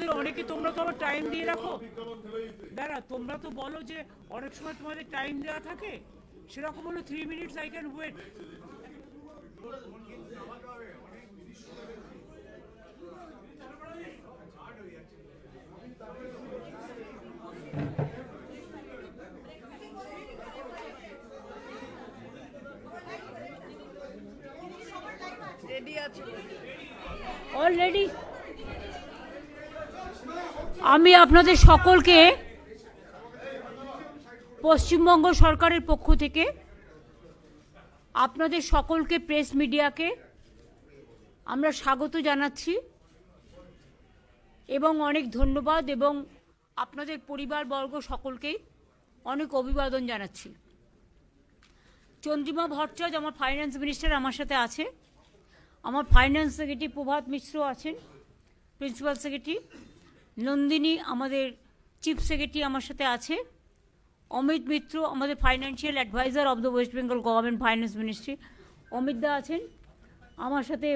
তোমাদের অনেকে তোমরা তো আবার টাইম দিয়ে রাখো। দাঁড়া, তোমরা তো বলো যে অনেক সময় তোমাদের টাইম দেওয়া থাকে, সেরকম হলো 3 minutes I can wait. Already আমি আপনাদের সকলকে পশ্চিমবঙ্গ সরকারের পক্ষ থেকে আপনাদের সকলকে প্রেস মিডিয়াকে আমরা স্বাগত জানাচ্ছি এবং অনেক ধন্যবাদ, এবং আপনাদের পরিবারবর্গ সকলকেই অনেক অভিবাদন জানাচ্ছি। চন্দ্রিমা ভট্টাচার্য আমার ফাইন্যান্স মিনিস্টার আমার সাথে আছে, আমার ফাইন্যান্স সেক্রেটারি প্রভাত মিশ্র আছেন, প্রিন্সিপাল সেক্রেটারি নন্দিনী আমাদের চিফ সেক্রেটারি আমার সাথে আছে, অমিত মিত্র আমাদের financial adviser of the West Bengal government finance ministry, Amit দা আছেন আমার সাথে,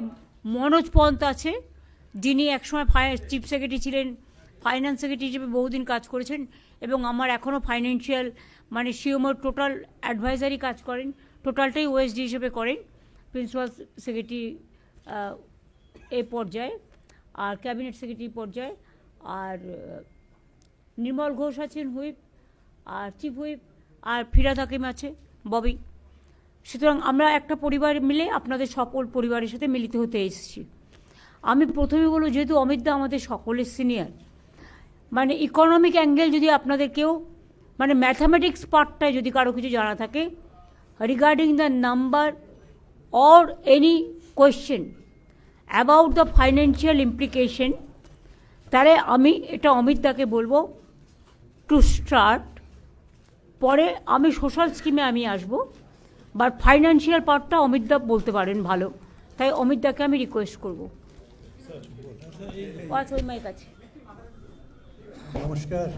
মনোজ পন্ত আছে যিনি একসময় চিফ সেক্রেটারি ছিলেন, ফাইন্যান্স সেক্রেটারি হিসেবে বহুদিন কাজ করেছেন এবং আমার এখনও ফাইন্যান্সিয়াল মানে সিওমোর টোটাল অ্যাডভাইজারি কাজ করেন, টোটালটাই ওএসডি হিসেবে করেন প্রিন্সিপাল সেক্রেটারি এই পর্যায়ে আর ক্যাবিনেট সেক্রেটারি পর্যায়ে, আর নির্মল ঘোষ আছেন হুইপ আর চিফ হুইপ, আর ফিরাদ হাকিম আছে ববি। সুতরাং আমরা একটা পরিবার মিলে আপনাদের সকল পরিবারের সাথে মিলিত হতে এসেছি। আমি প্রথমে বলব, যেহেতু অমিত দা আমাদের সকলের সিনিয়র, মানে ইকোনমিক অ্যাঙ্গেল যদি আপনাদের কেউ মানে ম্যাথামেটিক্স পার্টটায় যদি কারো কিছু জানা থাকে regarding the number or any question about the financial implication, তাহলে আমি এটা অমিত দাকে বলবো টু স্টার্ট। পরে আমি সোশ্যাল স্কিমে আমি আসব, বাট ফাইন্যান্সিয়াল পার্টটা অমিত দা বলতে পারেন ভালো, তাই অমিত দাকে আমি রিকোয়েস্ট করবো। ওই মাইক আছে। নমস্কার,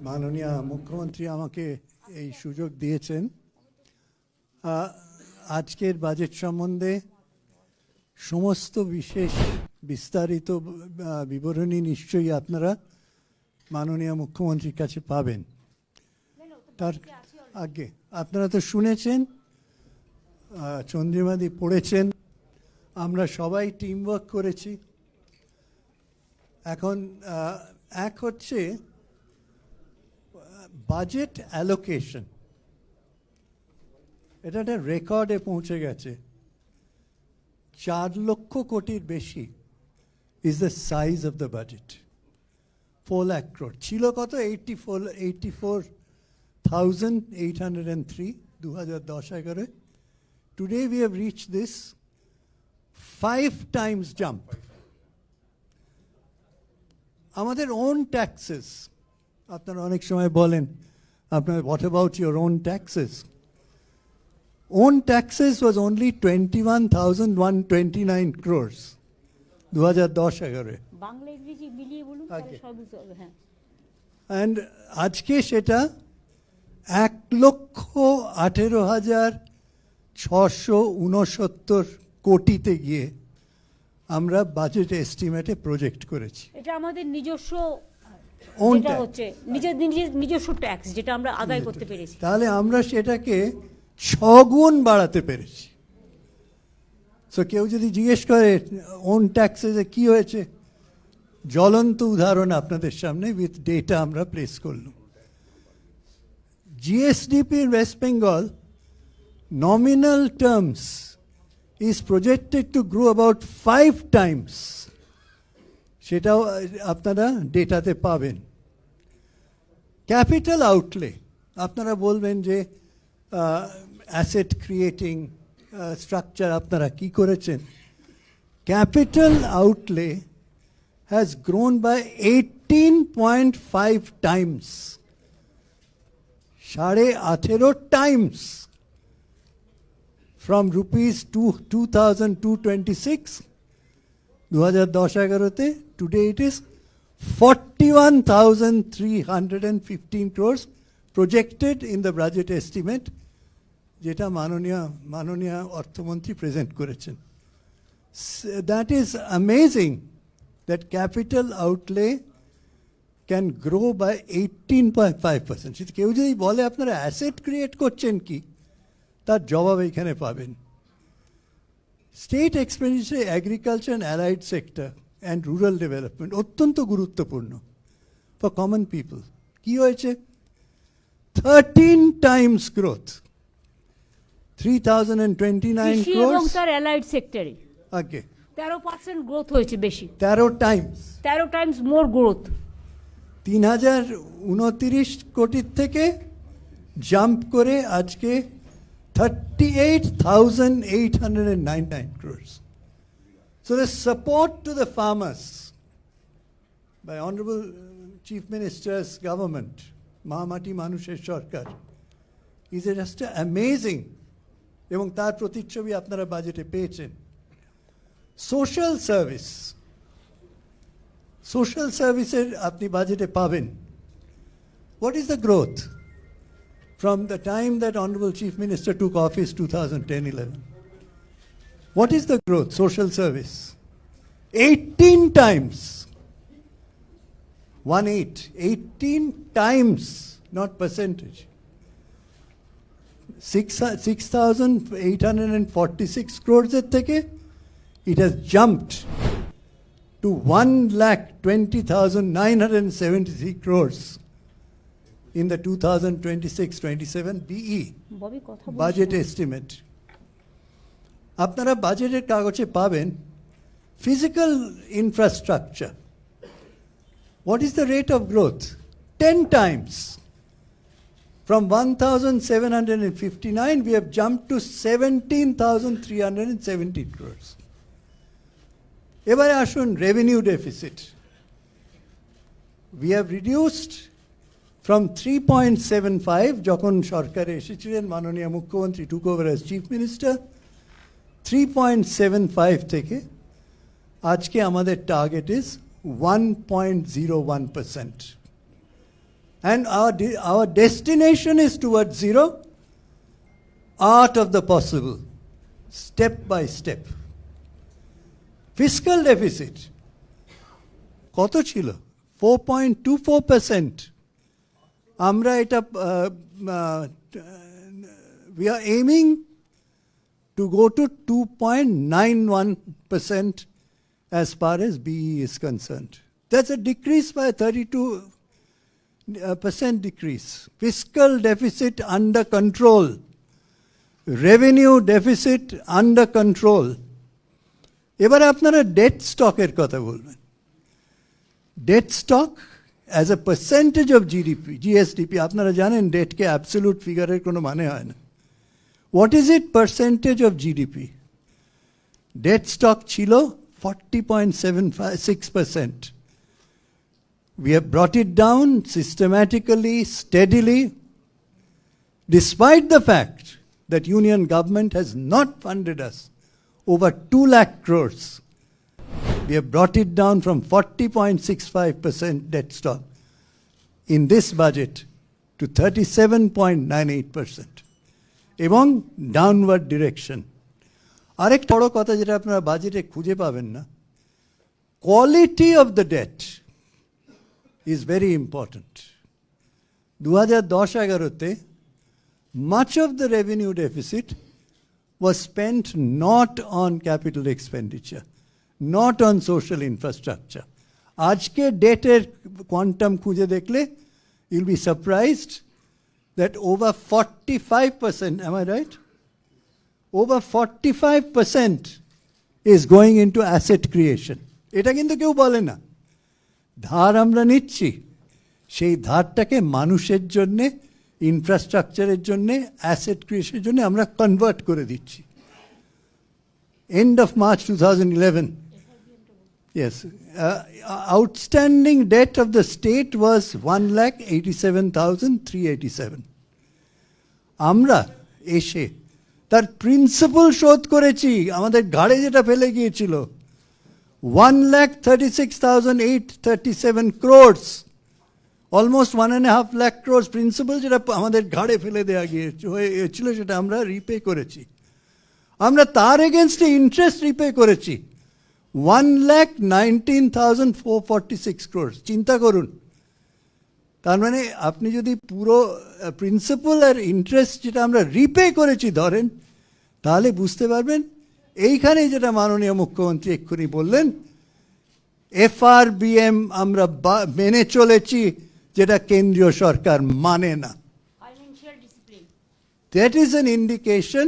মাননীয় মুখ্যমন্ত্রী আমাকে এই সুযোগ দিয়েছেন। আজকের বাজেট সম্বন্ধে সমস্ত বিস্তারিত বিবরণী নিশ্চয়ই আপনারা মাননীয় মুখ্যমন্ত্রীর কাছে পাবেন। তার আগে আপনারা তো শুনেছেন, চন্দ্রিমাদি পড়েছেন, আমরা সবাই টিম ওয়ার্ক করেছি। এখন এক হচ্ছে বাজেট অ্যালোকেশন, এটা একটা রেকর্ডে পৌঁছে গেছে। 4 লক্ষ কোটির বেশি is the size of the budget. 4 lakh crore ছিল কত? 84,803 2010-11। Today we have rich this 5 times jump. আমাদের ওন ট্যাক্সেস, আপনারা অনেক সময় বলেন আপনার what about your own taxes? Own taxes was only 21,129 crores 2010-11। Bangla ইংরেজি মিলিয়ে বলুন তাহলে সব বুঝতে হবে। হ্যাঁ, অ্যান্ড আজকে সেটা 1,18,669 কোটিতে গিয়ে আমরা বাজেট এস্টিমেটে প্রজেক্ট করেছি। এটা আমাদের নিজস্ব Own যেটা tax। হচ্ছে নিজস্ব ট্যাক্স যেটা আমরা আদায় করতে পেরেছি। তাহলে আমরা সেটাকে 6 গুণ বাড়াতে পেরেছি। সো কেউ যদি জিজ্ঞেস করে ওন ট্যাক্সে কি হয়েছে, জ্বলন্ত উদাহরণ আপনাদের সামনে উইথ ডেটা আমরা প্লেস করলাম। GSDP in West Bengal nominal terms is projected to grow about 5 times। সেটাও আপনারা ডেটাতে পাবেন। ক্যাপিটাল আউটলে আপনারা বলবেন যে অ্যাসেট ক্রিয়েটিং স্ট্রাকচার আপনারা কি করেছেন। Capital outlay has grown by 18.5 times, 18.5 times from rupees 2,226 2010-11 today it is 41,315 crores projected in the budget estimate যেটা মাননীয় অর্থমন্ত্রী প্রেজেন্ট করেছেন। That is amazing that capital outlay can grow by 18.5%. কেউ যদি বলে আপনারা অ্যাসেট ক্রিয়েট করছেন কি, তার জবাব এখানে পাবেন। State expenditure agriculture and allied sector and rural development অত্যন্ত গুরুত্বপূর্ণ ফর কমন পিপল। কি হয়েছে? 13 times growth, 3029 কৃষি এবং crores তার অ্যালাইড সেক্টরে আগে 13% গ্রোথ হয়েছে বেশি, 13 times 13 টাইমস মোর গ্রোথ। 3029 কোটির থেকে জাম্প করে আজকে 38,899 crores. So the support to the farmers by Honorable Chief Minister's government, Mahamati Manusher Sarkar, is just amazing. এবং তার প্রতিচ্ছবি আপনারা বাজেটে পেয়েছেন। সোশ্যাল সার্ভিসের আপনি বাজেটে পাবেন। What is the growth from the time that Honorable Chief Minister took office 2010-11? What is the growth? Social service 18 times, 18 times, not percentage. 6,846 crores এর থেকে it has jumped to 1,20,973 crores in the 2026-27 BE Bobby কথা বলছি budget না। estimate. আপনারা বাজেটের কাগজে পাবেন physical infrastructure. What is the rate of growth? 10 times. From 1,759, we have jumped to 17,370 crores. এবারে আসুন revenue deficit. We have reduced from 3.75 যখন সরকারে এসেছিলেন মাননীয় মুখ্যমন্ত্রী took over as chief minister, 3.75 থেকে আজকে আমাদের target is 1.01%. And our destination is towards zero, art of the possible, step by step. Fiscal deficit, কত ছিল? 4.24%. আমরা এটা we are aiming to go to 2.91% as far as BE is concerned. That's a decrease by 32% decrease. Fiscal deficit under control. Revenue deficit under control. এবারে আপনারা debt stock এর কথা বলবেন। Debt stock as a percentage of GSDP, আপনারা জানেন debt কে absolute figure এর কোনো মানে হয় না। What is it percentage of GDP? Debt stock ছিল 40.76%. We have brought it down systematically, steadily, despite the fact that Union government has not funded us over 2 lakh crores. We have brought it down from 40.65% debt stock in this budget to 37.98%. এবং downward direction. আরেকটা বড় কথা যেটা আপনারা বাজেটে খুঁজে পাবেন না, quality of the debt is very important. 2010-11 much of the revenue deficit was spent not on capital expenditure, not on social infrastructure. আজকে ডেটের কোয়ান্টাম খুঁজে দেখলে you'll be surprised that over 45%, am I right? Over 45% is going into asset creation. এটা কিন্তু কেউ বলে না। ধার আমরা নিচ্ছি, সেই ধারটাকে মানুষের জন্যে, ইনফ্রাস্ট্রাকচারের জন্যে, অ্যাসেট ক্রিয়েশনের জন্য আমরা কনভার্ট করে দিচ্ছি। End of March 2011, yes, outstanding debt of the state was 1,87,387. আমরা এসে তার প্রিন্সিপাল শোধ করেছি, আমাদের ঘাড়ে যেটা ফেলে গিয়েছিল 1,36,837 crores, almost 1.5 lakh crores principal যেটা আমাদের ঘাড়ে ফেলে দেওয়া গিয়েছিল সেটা আমরা রিপে করেছি। আমরা তার এগেনস্টে ইন্টারেস্ট রিপে করেছি 1,19,446 crores, চিন্তা করুন। তার মানে আপনি যদি পুরো প্রিন্সিপাল আর ইন্টারেস্ট যেটা আমরা রিপে করেছি ধরেন, তাহলে বুঝতে পারবেন এইখানে যেটা মাননীয় মুখ্যমন্ত্রী এক্ষুনি বললেন, FRBM আমরা মেনে চলেছি, যেটা কেন্দ্রীয় সরকার মানে না। Financial discipline, That is an indication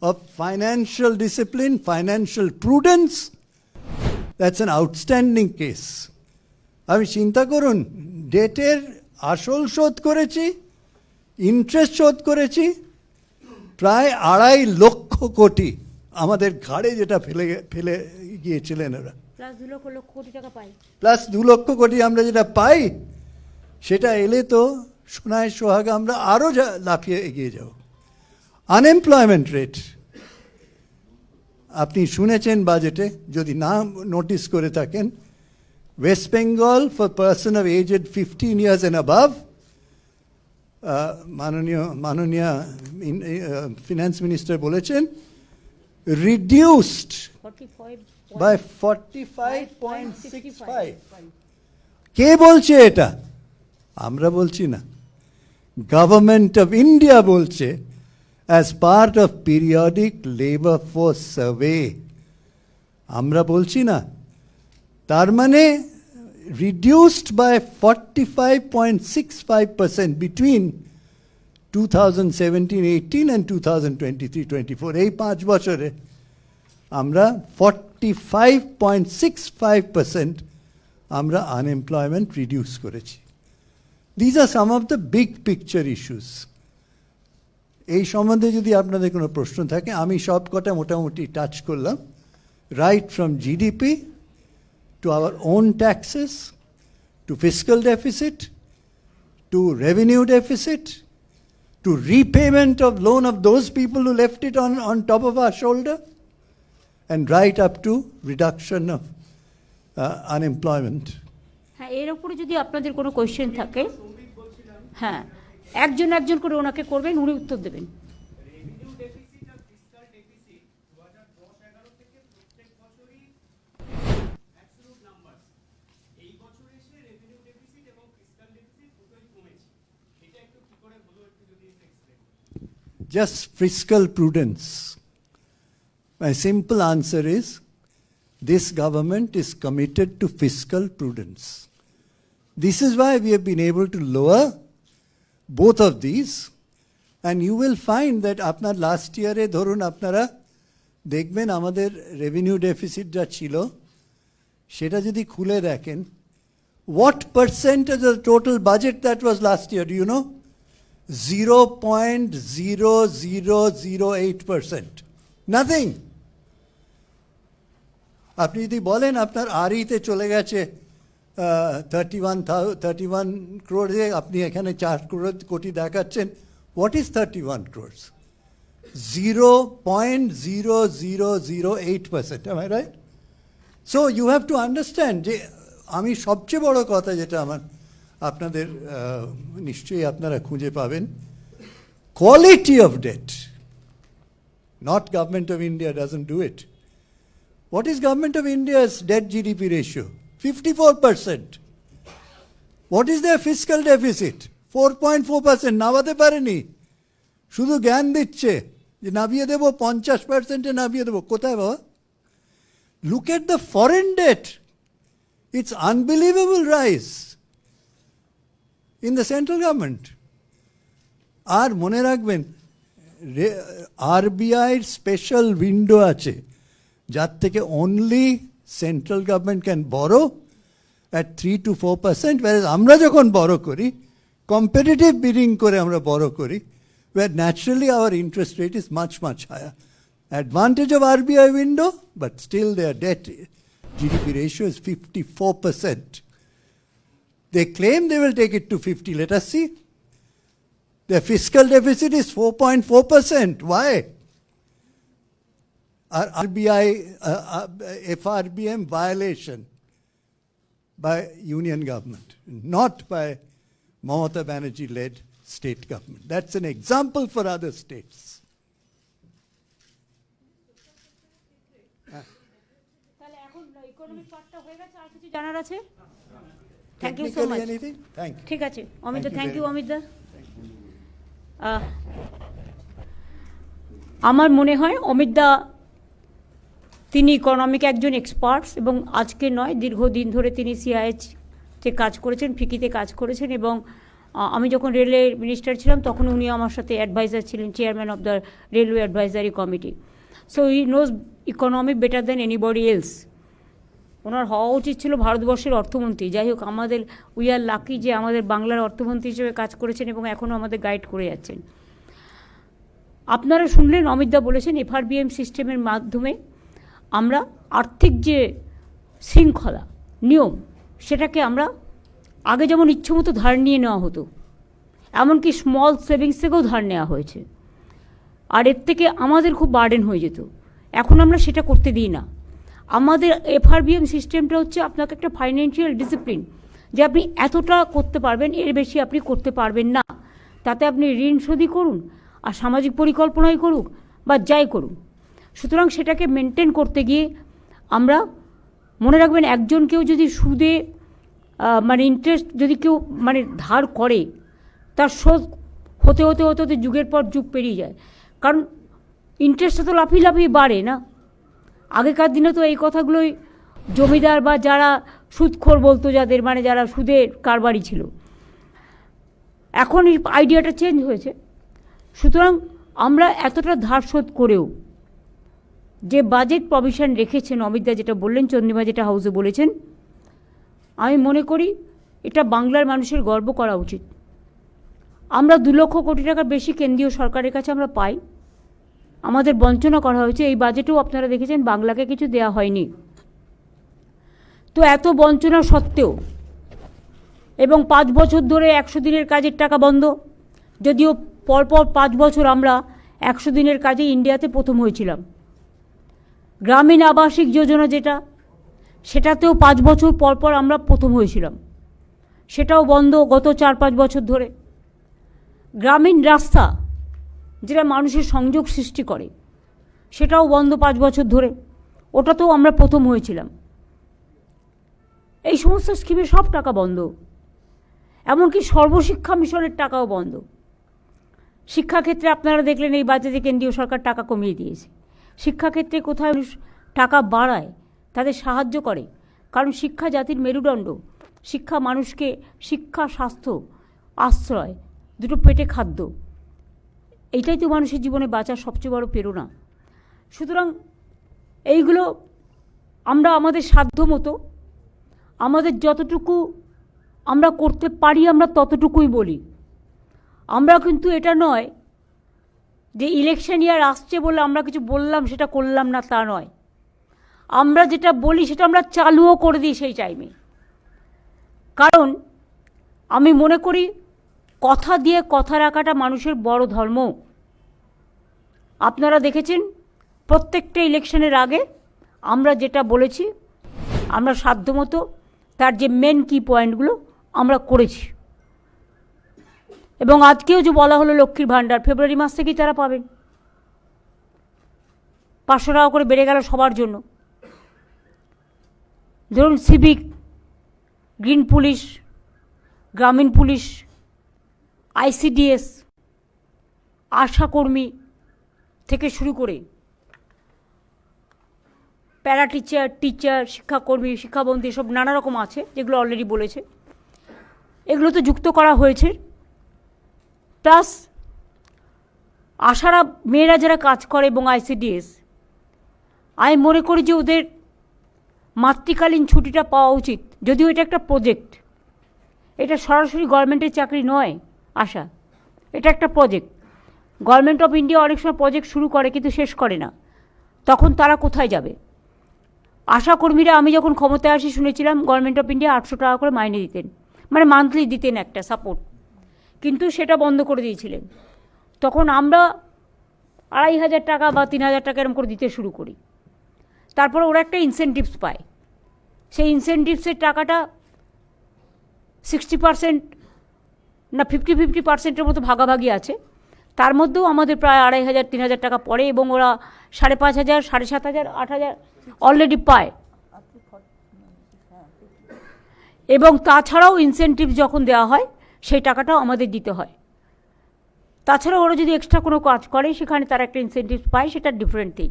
of financial discipline, financial prudence. That's an outstanding case. আমি চিন্তা করুন, ডেটের আসল শোধ করেছি, ইন্টারেস্ট শোধ করেছি, প্রায় 2.5 লক্ষ কোটি আমাদের ঘাড়ে যেটা ফেলে গিয়েছিলেন ওরা, প্লাস 2 লক্ষ কোটি টাকা পাই। প্লাস 2 লক্ষ কোটি আমরা যেটা পাই, সেটা এলে তো সোনায় সোহাগা আমরা আরও লাফিয়ে এগিয়ে যাব। আনএমপ্লয়মেন্ট রেট আপনি শুনেছেন বাজেটে, যদি না নোটিস করে থাকেন, West Bengal for person of aged 15 years and above, মাননীয় ফিনান্স মিনিস্টার বলেছেন, রিডিউসড 45 by 45.65. কে বলছে এটা? আমরা বলছি না, গভর্নমেন্ট অফ ইন্ডিয়া বলছে, as part of periodic labor force survey. আমরা বলছি না। তার মানে reduced by 45.65% between 2017-18 and 2023-24, এই 5 বছরে আমরা 45.65% আমরা আনএমপ্লয়মেন্ট রিডিউস করেছি। These are some of the big picture issues. এই সম্বন্ধে যদি আপনাদের কোনো প্রশ্ন থাকে, আমি সব কটা মোটামুটি টাচ করলাম, right from GDP to our own taxes, to fiscal deficit, to revenue deficit, to repayment of loan of those people who left it on top of our shoulder, and right up to reduction of unemployment. হ্যাঁ, এর উপরে যদি আপনাদের কোনো question থাকে, হ্যাঁ, একজন একজন করে ওনাকে করবেন, উনি উত্তর দেবেন। Just fiscal prudence. My simple answer is, this government is committed to fiscal prudence. This is why we have been able to lower both of these, and you will find that আপনার last ইয়ারে ধরুন আপনারা দেখবেন আমাদের revenue deficit যা ছিল, সেটা যদি খুলে দেখেন, what percentage of the total budget that was last year, do you know? 0.0008%. Nothing. আপনি যদি বলেন আপনার আরইতে চলে গেছে 31 crore, আপনি এখানে 4 কোটি দেখাচ্ছেন, what is 31 crores? 0.0008%. Am I right? So you have to understand যে আমি সবচেয়ে বড় কথা যেটা আমার আপনাদের নিশ্চয়ই আপনারা খুঁজে পাবেন, quality of debt, not Government of India doesn't do it. What is Government of India's debt GDP ratio? 54%. What is their fiscal deficit? 4.4%. নামাতে পারেনি, শুধু জ্ঞান দিচ্ছে যে নামিয়ে দেবো, 50%-এ নামিয়ে দেবো। কোথায় বাবা? Look at the foreign debt. It's unbelievable rise in the central government. আর মনে রাখবেন, আরবিআইর স্পেশাল উইন্ডো আছে, যার থেকে only central government can borrow at 3 to 4%, whereas আমরা যখন borrow করি, competitive bidding করে আমরা borrow করি, where naturally our interest rate is much, much higher. Advantage of RBI window, but still their debt GDP ratio is 54%. They claim they will take it to 50. Let us see. Their fiscal deficit is 4.4%. Why? RBI, FRBM violation by union government, not by Mamata Banerjee-led state government. That's an example for other states. তাহলে এখন economic পার্টটা হয়ে গেছে, আর কিছু জানার আছে? Thank you so much. ঠিক আছে অমিত দা, থ্যাংক ইউ অমিত দা। আমার মনে হয় অমিত দা তিনি ইকোনমিক একজন এক্সপার্টস, এবং আজকে নয় দীর্ঘদিন ধরে তিনি সিআইএইচতে কাজ করেছেন, ফিকিতে কাজ করেছেন, এবং আমি যখন রেলের মিনিস্টার ছিলাম তখন উনি আমার সাথে অ্যাডভাইজার ছিলেন, chairman of the railway advisory committee. So he knows economy better than anybody else. ওনার হওয়া উচিত ছিল ভারতবর্ষের অর্থমন্ত্রী। যাই হোক, আমাদের উই আর লাকি যে আমাদের বাংলার অর্থমন্ত্রী হিসেবে কাজ করেছেন এবং এখনও আমাদের গাইড করে যাচ্ছেন। আপনারা শুনলেন অমিতদা বলেছেন এফআরবিএম সিস্টেমের মাধ্যমে আমরা আর্থিক যে শৃঙ্খলা নিয়ম সেটাকে আমরা আগে যেমন ইচ্ছেমতো ধার নিয়ে নেওয়া হতো, এমনকি স্মল সেভিংস থেকেও ধার নেওয়া হয়েছে, আর এর থেকে আমাদের খুব বার্ডেন হয়ে যেত। এখন আমরা সেটা করতে দিই না। আমাদের এফআরবিএম সিস্টেমটা হচ্ছে আপনাকে একটা ফাইন্যান্সিয়াল ডিসিপ্লিন, যে আপনি এতটা করতে পারবেন, এর বেশি আপনি করতে পারবেন না। তাতে আপনি ঋণ শোধই করুন আর সামাজিক পরিকল্পনাই করুক বা যাই করুন। সুতরাং সেটাকে মেনটেন করতে গিয়ে আমরা মনে রাখবেন, একজন কেউ যদি সুদে মানে ইন্টারেস্ট যদি কেউ মানে ধার করে, তার শোধ হতে হতে হতে হতে যুগের পর যুগ পেরিয়ে যায়। কারণ ইন্টারেস্টটা তো লাফিয়ে লাফিয়ে বাড়ে না। আগেকার দিনে তো এই কথাগুলোই জমিদার বা যারা সুদখোর বলতো, যাদের মানে যারা সুদের কারবারি ছিল। এখন এই আইডিয়াটা চেঞ্জ হয়েছে। সুতরাং আমরা এতটা ধার শোধ করেও যে বাজেট প্রভিশন রেখেছেন অমিতদা, যেটা বললেন, চন্দ্রিমা যেটা হাউসে বলেছেন, আমি মনে করি এটা বাংলার মানুষের গর্ব করা উচিত। আমরা 2 লক্ষ কোটি টাকার বেশি কেন্দ্রীয় সরকারের কাছে আমরা পাই, আমাদের বঞ্চনা করা হয়েছে। এই বাজেটেও আপনারা দেখেছেন বাংলাকে কিছু দেয়া হয়নি। তো এত বঞ্চনা সত্ত্বেও, এবং 5 বছর ধরে 100 দিনের কাজের টাকা বন্ধ, যদিও পরপর 5 বছর আমরা 100 দিনের কাজে ইন্ডিয়াতে প্রথম হয়েছিলাম। গ্রামীণ আবাসিক যোজনা যেটা, সেটাতেও 5 বছর পরপর আমরা প্রথম হয়েছিলাম, সেটাও বন্ধ গত 4-5 বছর ধরে। গ্রামীণ রাস্তা যেটা মানুষের সংযোগ সৃষ্টি করে, সেটাও বন্ধ 5 বছর ধরে, ওটাতেও আমরা প্রথম হয়েছিলাম। এই সমস্ত স্কিমে সব টাকা বন্ধ, এমনকি সর্বশিক্ষা মিশনের টাকাও বন্ধ। শিক্ষাক্ষেত্রে আপনারা দেখলেন এই বাজেটে কেন্দ্রীয় সরকার টাকা কমিয়ে দিয়েছে। শিক্ষাক্ষেত্রে কোথায় টাকা বাড়ায়, তাদের সাহায্য করে, কারণ শিক্ষা জাতির মেরুদণ্ড। শিক্ষা মানুষকে শিক্ষা, স্বাস্থ্য, আশ্রয়, দুটো পেটে খাদ্য, এইটাই তো মানুষের জীবনে বাঁচার সবচেয়ে বড় প্রেরণা। সুতরাং এইগুলো আমরা আমাদের সাধ্য মতো, আমাদের যতটুকু আমরা করতে পারি আমরা ততটুকুই বলি। আমরা কিন্তু এটা নয় যে ইলেকশন ইয়ার আসছে বলে আমরা কিছু বললাম সেটা করলাম না, তা নয়। আমরা যেটা বলি সেটা আমরা চালুও করে দিই সেই টাইমে। কারণ আমি মনে করি কথা দিয়ে কথা রাখাটা মানুষের বড় ধর্ম। আপনারা দেখেছেন প্রত্যেকটা ইলেকশনের আগে আমরা যেটা বলেছি, আমরা সাধ্যমতো তার যে মেন কি পয়েন্টগুলো আমরা করেছি। এবং আজকেও যে বলা হলো লক্ষ্মীর ভাণ্ডার, ফেব্রুয়ারি মাস থেকেই তারা পাবেন। 500 টাকা করে বেড়ে গেল সবার জন্য। ধরুন সিভিক, গ্রিন পুলিশ, গ্রামীণ পুলিশ, আইসিডিএস, আশাকর্মী থেকে শুরু করে প্যারা টিচার, টিচার, শিক্ষাকর্মী, শিক্ষাবন্ধী, সব নানা রকম আছে, যেগুলো অলরেডি বলেছে। এগুলো তো যুক্ত করা হয়েছে। প্লাস আশারা মেয়েরা যারা কাজ করে এবং আইসিডিএস, আমি মনে করি যে ওদের মাতৃকালীন ছুটিটা পাওয়া উচিত। যদিও এটা একটা প্রজেক্ট, এটা সরাসরি গভর্নমেন্টের চাকরি নয় আশা, এটা একটা প্রজেক্ট। গভর্নমেন্ট অফ ইন্ডিয়া অনেক সময় প্রজেক্ট শুরু করে কিন্তু শেষ করে না, তখন তারা কোথায় যাবে? আশাকর্মীরা আমি যখন ক্ষমতায় আসি শুনেছিলাম গভর্নমেন্ট অফ ইন্ডিয়া 800 টাকা করে মাইনে দিতেন, মানে মান্থলি দিতেন একটা সাপোর্ট, কিন্তু সেটা বন্ধ করে দিয়েছিলেন। তখন আমরা 2500 টাকা বা 3000 টাকা এরকম করে দিতে শুরু করি। তারপরে ওরা একটা ইনসেন্টিভস পায়, সেই ইনসেন্টিভসের টাকাটা 60% না 50-50% মতো ভাগাভাগি আছে। তার মধ্যেও আমাদের প্রায় 2500-3000 টাকা পড়ে, এবং ওরা 5500, 7500, 8000 অলরেডি পায়। এবং তাছাড়াও ইনসেনটিভ যখন দেওয়া হয় সেই টাকাটাও আমাদের দিতে হয়। তাছাড়া ওরা যদি এক্সট্রা কোনো কাজ করে সেখানে তারা একটা ইনসেনটিভ পায়, সেটা ডিফারেন্ট থিং।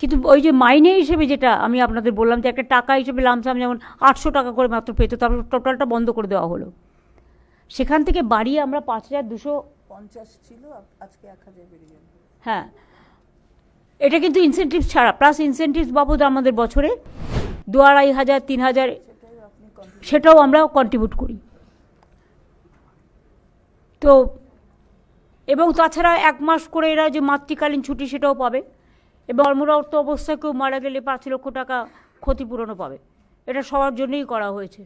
কিন্তু ওই যে মাইনে হিসেবে যেটা আমি আপনাদের বললাম যে একটা টাকা হিসেবে লামসাম যেমন 800 টাকা করে মাত্র পেত, তারপর টোটালটা বন্ধ করে দেওয়া হলো, সেখান থেকে বাড়িয়ে আমরা 5250 ছিল, আজকে 1000 বেড়ে যাবে। হ্যাঁ, এটা কিন্তু ইনসেনটিভ ছাড়া, প্লাস ইনসেনটিভ বাবদ আমাদের বছরে 2500 3000 সেটাও আমরা কন্ট্রিবিউট করি। তো এবং তাছাড়া 1 মাস করে এরা যে মাতৃকালীন ছুটি সেটাও পাবে, এবং কর্মরত অবস্থায় কেউ মারা গেলে 5 লক্ষ টাকা ক্ষতিপূরণও পাবে। এটা সবার জন্যই করা হয়েছে।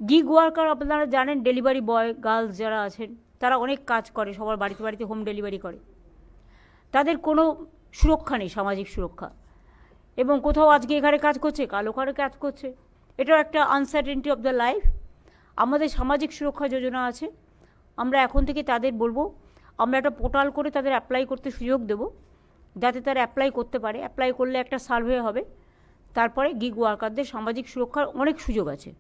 গিগ ওয়ার্কার আপনারা জানেন, ডেলিভারি বয় গার্লস যারা আছেন তারা অনেক কাজ করে, সবার বাড়িতে বাড়িতে হোম ডেলিভারি করে, তাদের কোনো সুরক্ষা নেই, সামাজিক সুরক্ষা। এবং কোথাও আজকে এখানে কাজ করছে, কাল ওখানে কাজ করছে, এটাও একটা আনসার্টেনটি অফ দ্য লাইফ। আমাদের সামাজিক সুরক্ষা যোজনা আছে, আমরা এখন থেকে তাদের বলবো, আমরা একটা পোর্টাল করে তাদের অ্যাপ্লাই করতে সুযোগ দেব, যাতে তারা অ্যাপ্লাই করতে পারে। অ্যাপ্লাই করলে একটা সার্ভে হবে, তারপরে গিগ ওয়ার্কারদের সামাজিক সুরক্ষার অনেক সুযোগ আছে,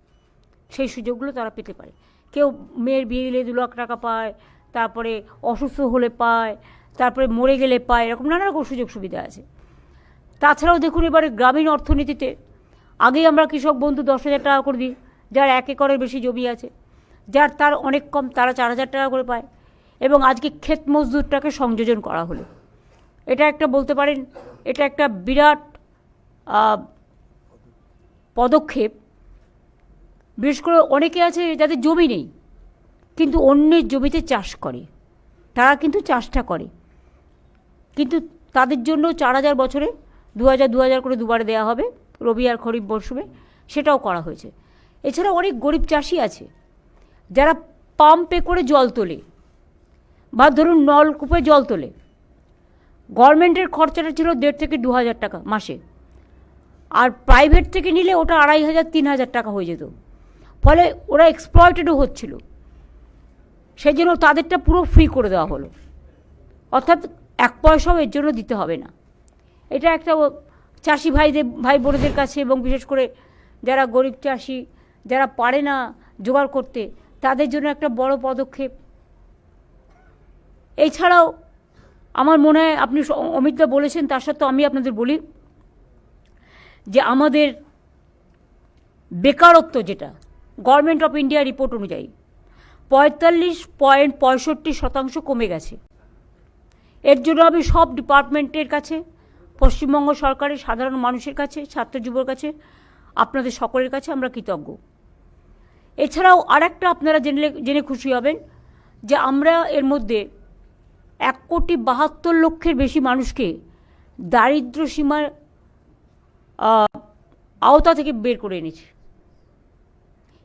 সেই সুযোগগুলো তারা পেতে পারে। কেউ মেয়ের বিয়ে দিলে 2 লাখ টাকা পায়, তারপরে অসুস্থ হলে পায়, তারপরে মরে গেলে পায়, এরকম নানা রকম সুযোগ সুবিধা আছে। তাছাড়াও দেখুন, এবারে গ্রামীণ অর্থনীতিতে আগেই আমরা কৃষক বন্ধু 10,000 টাকা করে দিই, যার 1 একরের বেশি জমি আছে, যার তার অনেক কম, তারা 4000 টাকা করে পায়। এবং আজকে ক্ষেত মজদুরটাকে সংযোজন করা হলো, এটা একটা বলতে পারেন এটা একটা বিরাট পদক্ষেপ। বিশেষ করে অনেকে আছে যাদের জমি নেই কিন্তু অন্যের জমিতে চাষ করে, তারা কিন্তু চাষটা করে, কিন্তু তাদের জন্য 4000 বছরে 2000 করে দুবারে দেওয়া হবে, রবি আর খরিফ মরশুমে, সেটাও করা হয়েছে। এছাড়া অনেক গরিব চাষি আছে যারা পাম্পে করে জল তোলে, বা ধরুন নলকূপে জল তোলে। গভর্নমেন্টের খরচাটা ছিল 1,500 থেকে 2,000 টাকা মাসে, আর প্রাইভেট থেকে নিলে ওটা 2,500 3,000 টাকা হয়ে যেত। ফলে ওরা এক্সপ্লয়েটেডও হচ্ছিল, সেই জন্য তাদেরটা পুরো ফ্রি করে দেওয়া হলো, অর্থাৎ 1 পয়সাও এর জন্য দিতে হবে না। এটা একটা চাষি ভাই বোনেদের কাছে, এবং বিশেষ করে যারা গরিব চাষি, যারা পারে না জোগাড় করতে, তাদের জন্য একটা বড় পদক্ষেপ। এছাড়াও আমার মনে হয়, আপনি অমিতদা বলেছেন, তার সত্ত্বেও আমি আপনাদের বলি যে আমাদের বেকারত্ব, যেটা গভর্নমেন্ট অফ ইন্ডিয়া রিপোর্ট অনুযায়ী 45.65% কমে গেছে। এর জন্য আমি সব ডিপার্টমেন্টের কাছে, পশ্চিমবঙ্গ সরকারের সাধারণ মানুষের কাছে, ছাত্র যুবর কাছে, আপনাদের সকলের কাছে আমরা কৃতজ্ঞ। এছাড়াও আরেকটা আপনারা জেনে খুশি হবেন যে আমরা এর মধ্যে 1,72,00,000 বেশি মানুষকে দারিদ্র সীমার আওতা থেকে বের করে এনেছি।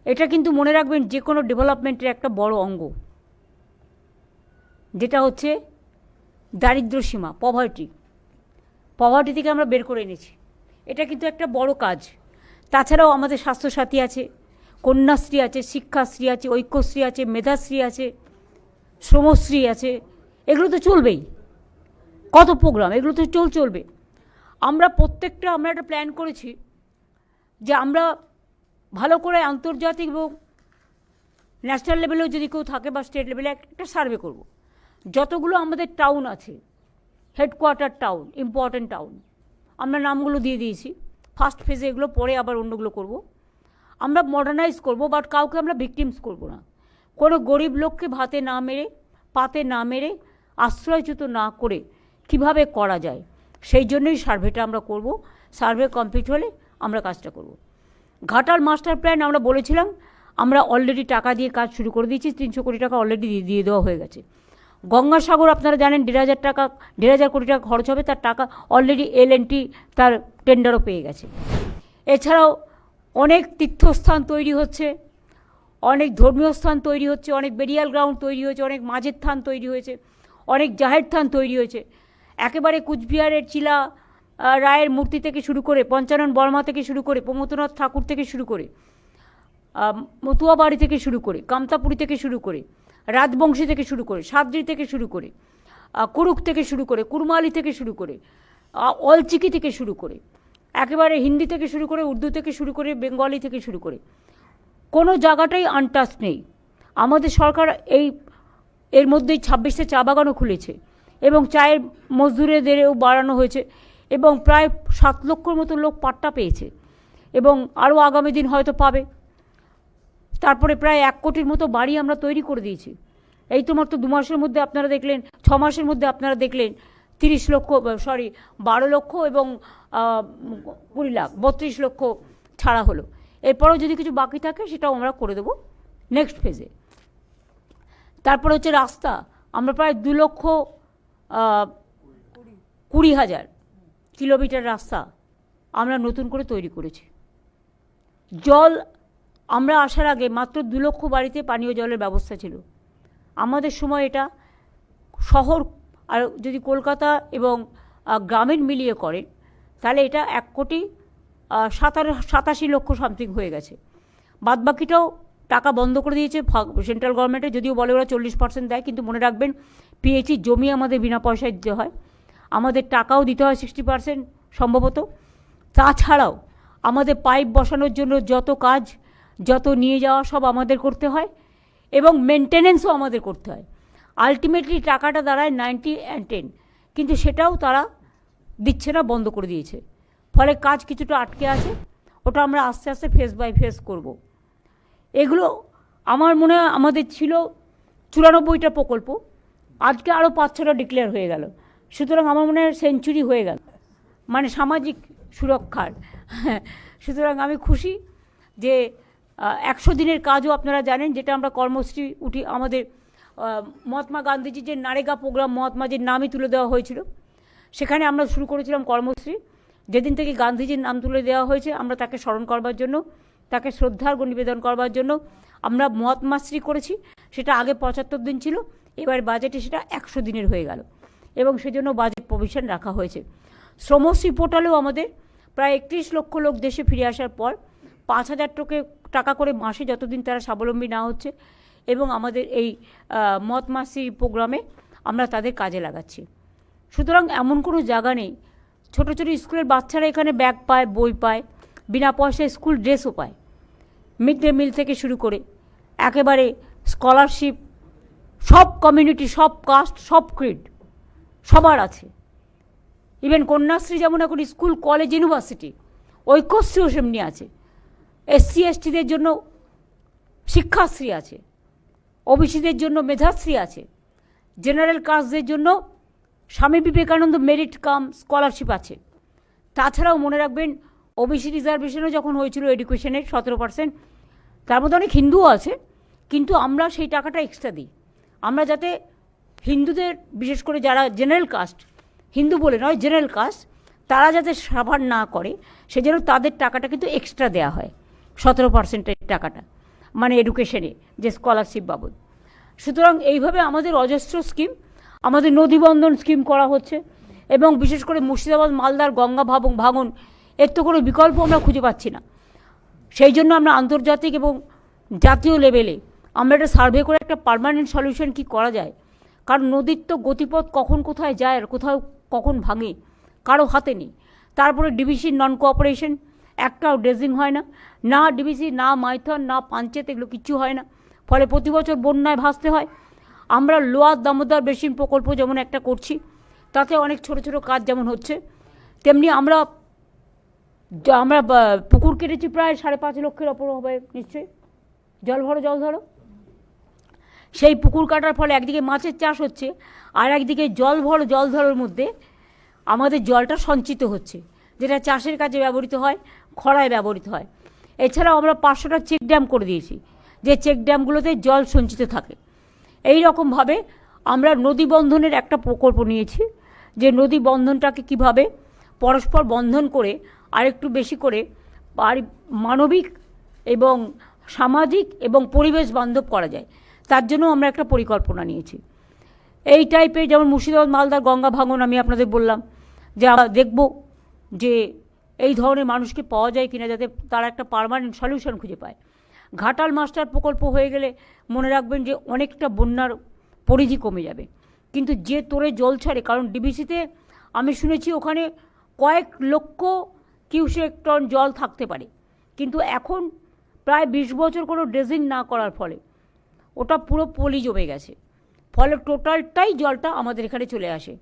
এটা কিন্তু মনে রাখবেন, যে কোনো ডেভেলপমেন্টের একটা বড় অঙ্গ, যেটা হচ্ছে দারিদ্র সীমা, পভার্টি থেকে আমরা বের করে এনেছি। এটা কিন্তু একটা বড় কাজ। তাছাড়াও আমাদের স্বাস্থ্যসাথী আছে, কন্যাশ্রী আছে, শিক্ষাশ্রী আছে, ঐক্যশ্রী আছে, মেধাশ্রী আছে, শ্রমশ্রী আছে, এগুলো তো চলবেই। কত প্রোগ্রাম, এগুলো তো চলবে। আমরা একটা প্ল্যান করেছি যে আমরা ভালো করে আন্তর্জাতিক এবং ন্যাশনাল লেভেলেও যদি কেউ থাকে বা স্টেট লেভেলে একটা সার্ভে করব। যতগুলো আমাদের টাউন আছে, হেডকোয়ার্টার টাউন, ইম্পর্ট্যান্ট টাউন, আমরা নামগুলো দিয়ে দিয়েছি। ফার্স্ট ফেজে এগুলো, পরে আবার অন্যগুলো করব। আমরা মডার্নাইজ করব, বাট কাউকে আমরা ভিকটিমস করব না। কোনো গরিব লোককে পাতে না মেরে আশ্রয়চ্যুত না করে কিভাবে করা যায়, সেই জন্যই সার্ভেটা আমরা করব। সার্ভে কমপ্লিট হলে আমরা কাজটা করব। ঘাটাল মাস্টার প্ল্যান আমরা বলেছিলাম, আমরা অলরেডি টাকা দিয়ে কাজ শুরু করে দিয়েছি, 300 কোটি টাকা অলরেডি দিয়ে দেওয়া হয়ে গেছে। গঙ্গাসাগর আপনারা জানেন 1,500 কোটি টাকা খরচ হবে, তার টাকা অলরেডি L&T তার টেন্ডারও পেয়ে গেছে। এছাড়াও অনেক তীর্থস্থান তৈরি হচ্ছে, অনেক ধর্মীয় স্থান তৈরি হচ্ছে, অনেক বেরিয়াল গ্রাউন্ড তৈরি হয়েছে, অনেক মাঝের থান তৈরি হয়েছে, অনেক জাহের থান তৈরি হয়েছে। একেবারে কুচবিহারের চিলা রায়ের মূর্তি থেকে শুরু করে, পঞ্চানন বর্মা থেকে শুরু করে, প্রমথনাথ ঠাকুর থেকে শুরু করে, মতুয়াবাড়ি থেকে শুরু করে, কামতাপুরি থেকে শুরু করে, রাজবংশী থেকে শুরু করে, সাদ্রি থেকে শুরু করে, কুরুক থেকে শুরু করে, কুরমালি থেকে শুরু করে, অলচিকি থেকে শুরু করে, একেবারে হিন্দি থেকে শুরু করে, উর্দু থেকে শুরু করে, বেঙ্গলি থেকে শুরু করে কোনো জায়গাটাই আনটাচ নেই। আমাদের সরকার এর মধ্যেই 26টা চা বাগানও খুলেছে এবং চায়ের মজদুরেদেরও বাড়ানো হয়েছে এবং প্রায় 7 লক্ষর মতো লোক পাট্টা পেয়েছে এবং আরও আগামী দিন হয়তো পাবে। তারপরে প্রায় 1 কোটির মতো বাড়ি আমরা তৈরি করে দিয়েছি। এই তো মাত্র 2 মাসের মধ্যে আপনারা দেখলেন, 6 মাসের মধ্যে আপনারা দেখলেন 12 লক্ষ এবং 20 লাখ 32 লক্ষ ছাড়া হলো। এরপরেও যদি কিছু বাকি থাকে সেটাও আমরা করে দেবো নেক্সট ফেজে। তারপরে হচ্ছে রাস্তা, আমরা প্রায় 2,20,000 কিলোমিটার রাস্তা আমরা নতুন করে তৈরি করেছি। জল, আমরা আসার আগে মাত্র 2 লক্ষ বাড়িতে পানীয় জলের ব্যবস্থা ছিল। আমাদের সময় এটা শহর আর যদি কলকাতা এবং গ্রামীণ মিলিয়ে করেন তাহলে এটা 1,87 লক্ষ সামথিং হয়ে গেছে। বাদবাকিটাও টাকা বন্ধ করে দিয়েছে সেন্ট্রাল গভর্নমেন্টে, যদিও বলে ওরা 40% দেয়, কিন্তু মনে রাখবেন পিএইচই জমি আমাদের বিনা পয়সায় দিতে হয়, আমাদের টাকাও দিতে হয় 60% সম্ভবত। তাছাড়াও আমাদের পাইপ বসানোর জন্য যত কাজ, যত নিয়ে যাওয়া সব আমাদের করতে হয় এবং মেনটেনেন্সও আমাদের করতে হয়। আলটিমেটলি টাকাটা দাঁড়ায় 90-10, কিন্তু সেটাও তারা দিচ্ছে না, বন্ধ করে দিয়েছে। ফলে কাজ কিছুটা আটকে আছে, ওটা আমরা আস্তে আস্তে ফেজ বাই ফেজ করব। এগুলো আমার মনে হয় আমাদের ছিল 94টা প্রকল্প, আজকে আরও 5-6টা ডিক্লেয়ার হয়ে গেল। সুতরাং আমার মনে হয় সেঞ্চুরি হয়ে গেল মানে সামাজিক সুরক্ষার। সুতরাং আমি খুশি যে 100 দিনের কাজও আপনারা জানেন, যেটা আমরা কর্মশ্রী উঠি, আমাদের মহাত্মা গান্ধীজির যে নারেগা প্রোগ্রাম, মহাত্মাজির নামই তুলে দেওয়া হয়েছিল, সেখানে আমরা শুরু করেছিলাম কর্মশ্রী। যেদিন থেকে গান্ধীজির নাম তুলে দেওয়া হয়েছে আমরা তাকে স্মরণ করবার জন্য, তাকে শ্রদ্ধার নিবেদন করবার জন্য আমরা মহাত্মাশ্রী করেছি। সেটা আগে 75 দিন ছিল, এবার বাজেটে সেটা 100 দিনের হয়ে গেল এবং সেজন্য বাজেট প্রভিশন রাখা হয়েছে। শ্রমশ্রী পোর্টালেও আমাদের প্রায় 31 লক্ষ লোক দেশে ফিরে আসার পর 5,000 টাকা করে মাসে যতদিন তারা স্বাবলম্বী না হচ্ছে এবং আমাদের এই মহাত্মাশ্রী প্রোগ্রামে আমরা তাদের কাজে লাগাচ্ছি। সুতরাং এমন কোনো জায়গা নেই। ছোটো ছোটো স্কুলের বাচ্চারা এখানে ব্যাগ পায়, বই পায়, বিনা পয়সায় স্কুল ড্রেসও পায়, মিড ডে মিল থেকে শুরু করে একেবারে স্কলারশিপ, সব কমিউনিটি, সব কাস্ট, সব ক্রিড সবার আছে। ইভেন কন্যাশ্রী যেমন এখন স্কুল, কলেজ, ইউনিভার্সিটি, ঐক্যশ্রীও সেমনি আছে। SC STদের জন্য শিক্ষাশ্রী আছে, ওবিসিদের জন্য মেধাশ্রী আছে, জেনারেল কাস্টদের জন্য Swami Vivekananda merit cum scholarship আছে। তাছাড়াও মনে রাখবেন ওবিসি রিজার্ভেশনও যখন হয়েছিল এডুকেশনের 17%, তার মধ্যে অনেক হিন্দুও আছে, কিন্তু আমরা সেই টাকাটা এক্সট্রা দিই। আমরা যাতে হিন্দুদের, বিশেষ করে যারা জেনারেল কাস্ট, হিন্দু বলে নয় জেনারেল কাস্ট, তারা যাতে সাভার না করে সেজন্য তাদের টাকাটা কিন্তু এক্সট্রা দেওয়া হয়, 17%-এর টাকাটা, মানে এডুকেশনে যে স্কলারশিপ বাবদ। সুতরাং এইভাবে আমাদের অজস্র স্কিম, আমাদের নদীবন্ধন স্কিম করা হচ্ছে এবং বিশেষ করে মুর্শিদাবাদ, মালদার গঙ্গা ভাঙন, এর তো কোনো বিকল্প আমরা খুঁজে পাচ্ছি না। সেই জন্য আমরা আন্তর্জাতিক এবং জাতীয় লেভেলে আমরা একটা সার্ভে করে একটা পার্মানেন্ট সলিউশন কী করা যায়, কারণ নদীর তো গতিপথ কখন কোথায় যায় আর কোথাও কখন ভাঙে কারো হাতে নেই। তারপরে ডিবিসির নন কোঅপারেশন, একটাও ড্রেজিং হয় না, না ডিবিসি, না মাইথন, না পাঞ্চেত, এগুলো কিচ্ছু হয় না। ফলে প্রতি বছর বন্যায় ভাসতে হয়। আমরা লোয়ার দামোদর বেসিন প্রকল্প যেমন একটা করছি, তাতে অনেক ছোট ছোট কাজ যেমন হচ্ছে, তেমনি আমরা পুকুর কেটেছি প্রায় 5.5 লক্ষের ওপর হবে নিশ্চয়ই। জল ধরো সেই পুকুর কাটার ফলে একদিকে মাছের চাষ হচ্ছে আর একদিকে জল ধরার মধ্যে আমাদের জলটা সঞ্চিত হচ্ছে, যেটা চাষের কাজে ব্যবহৃত হয়, খরায় ব্যবহৃত হয়। এছাড়াও আমরা 500টা চেক ড্যাম করে দিয়েছি, যে চেক ড্যামগুলোতে জল সঞ্চিত থাকে। এই রকমভাবে আমরা নদী বন্ধনের একটা প্রকল্প নিয়েছি, যে নদী বন্ধনটাকে কিভাবে পরস্পর বন্ধন করে আরেকটু বেশি করে মানবিক এবং সামাজিক এবং পরিবেশ বান্ধব করা যায়, তার জন্য আমরা একটা পরিকল্পনা নিয়েছি। এই টাইপের যেমন মুর্শিদাবাদ, মালদার গঙ্গা ভাঙন আমি আপনাদের বললাম, যে আমরা দেখব যে এই ধরনের মানুষকে পাওয়া যায় কিনা, যাতে তারা একটা পার্মানেন্ট সলিউশন খুঁজে পায়। ঘাটাল মাস্টার প্রকল্প হয়ে গেলে মনে রাখবেন যে অনেকটা বন্যার পরিধি কমে যাবে। কিন্তু যে তোরে জল ছাড়ে, কারণ ডিবিসিতে আমি শুনেছি ওখানে কয়েক লক্ষ কিউসেক টন জল থাকতে পারে, কিন্তু এখন প্রায় 20 বছর কোনো ড্রেজিং না করার ফলে ওটা পুরো পলি জমে গেছে, ফলে টোটালটাই জলটা আমাদের এখানে চলে আসে।